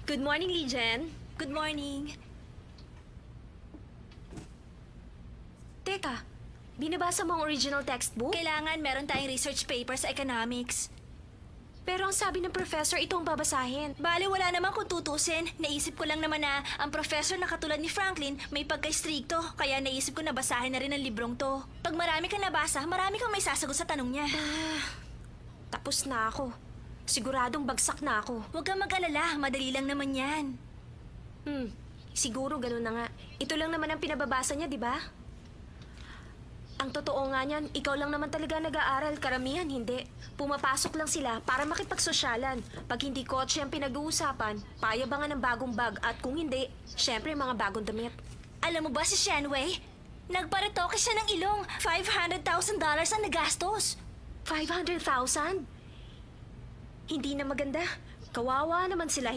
Good morning, Lijen. Good morning. Teka, binabasa mo ang original textbook? Kailangan meron tayong research paper sa economics. Pero ang sabi ng professor, ito ang babasahin. Bale, wala naman kung tutusin. Naisip ko lang naman na ang professor na katulad ni Franklin may pagka-stricto. Kaya naisip ko na basahin na rin ang librong to. Pag marami kang nabasa, marami kang may sasagot sa tanong niya. Tapos na ako. Siguradong bagsak na ako. Huwag kang mag-alala, madali lang naman yan. Siguro ganun na nga. Ito lang naman ang pinababasa niya, di ba? Ang totoo nga niyan, ikaw lang naman talaga nag-aaral, karamihan hindi. Pumapasok lang sila para makipagsosyalan. Pag hindi kotse ang pinag-uusapan, payabangan ng bagong bag at kung hindi, syempre mga bagong damit. Alam mo ba si Shenwei? Nagparetoke siya ng ilong. $500,000 ang nagastos. 500,000? Hindi na maganda. Kawawa naman sila.